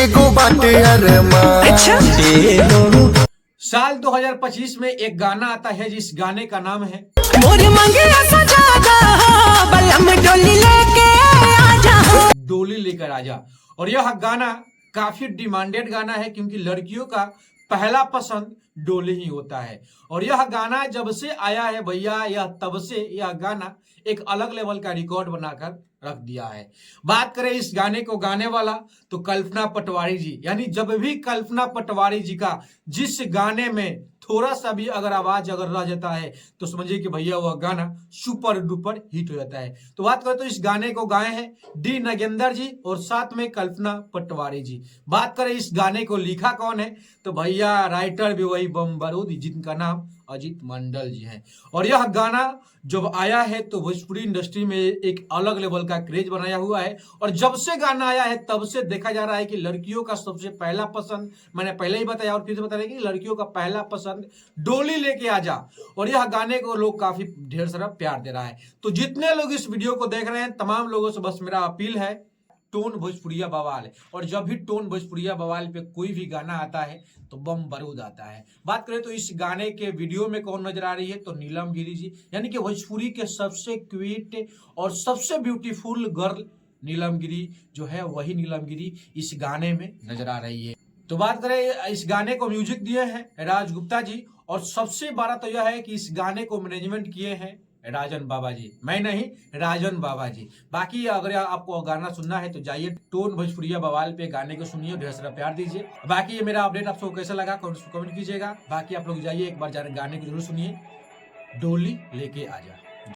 एगो बाटे अरमान। अच्छा? साल 2025 में एक गाना आता है जिस गाने का नाम है मोर मंगिया सजादा हो, बलम डोली लेके आजा हो। डोली लेकर आजा। और यह गाना काफी डिमांडेड गाना है क्योंकि लड़कियों का पहला पसंद डोली ही होता है। और यह गाना जब से आया है भैया, यह तब से यह गाना एक अलग लेवल का रिकॉर्ड बनाकर रख दिया है। बात करें इस गाने को गाने वाला तो कल्पना पटवारी जी, यानी जब भी कल्पना पटवारी जी का जिस गाने में थोड़ा सा भी अगर आवाज अगर रह जाता है तो समझिए कि भैया वह गाना सुपर डुपर हिट हो जाता है। तो बात करें तो इस गाने को गाए हैं डी नागेंद्र जी और साथ में कल्पना पटवारी जी। बात करें इस गाने को लिखा कौन है तो भैया राइटर भी वही बम बारूद जिनका नाम अजीत मंडल जी हैं। और यह गाना जब आया है तो भोजपुरी इंडस्ट्री में एक अलग लेवल का क्रेज बनाया हुआ है। और जब से गाना आया है तब से देखा जा रहा है कि लड़कियों का सबसे पहला पसंद, मैंने पहले ही बताया और फिर से बता रहे कि लड़कियों का पहला पसंद डोली लेके आजा। और यह गाने को लोग काफी ढेर सारा प्यार दे रहा है। तो जितने लोग इस वीडियो को देख रहे हैं तमाम लोगों से बस मेरा अपील है, टोन भोजपुरिया बवाल। और जब भी टोन भोजपुरिया बवाल पे कोई भी गाना आता है तो बम बारूद आता है। बात करें तो इस गाने के वीडियो में कौन नजर आ रही है तो नीलम गिरी जी, यानी कि भोजपुरी के सबसे क्यूट और सबसे ब्यूटीफुल गर्ल नीलम गिरी जो है वही नीलम गिरी इस गाने में नजर आ रही है। तो बात करें इस गाने को म्यूजिक दिए हैं राज गुप्ता जी। और सबसे बड़ा तो यह है कि इस गाने को मैनेजमेंट किए हैं राजन बाबा जी, मैं नहीं राजन बाबा जी। बाकी अगर आपको गाना सुनना है तो जाइए टोन भोजपुरिया बवाल पे गाने को सुनिए, ढेर सारा प्यार दीजिए। बाकी ये मेरा अपडेट आप सबको कैसा लगा कमेंट कीजिएगा। बाकी आप लोग जाइए एक बार गाने को जरूर सुनिए, डोली लेके आजा।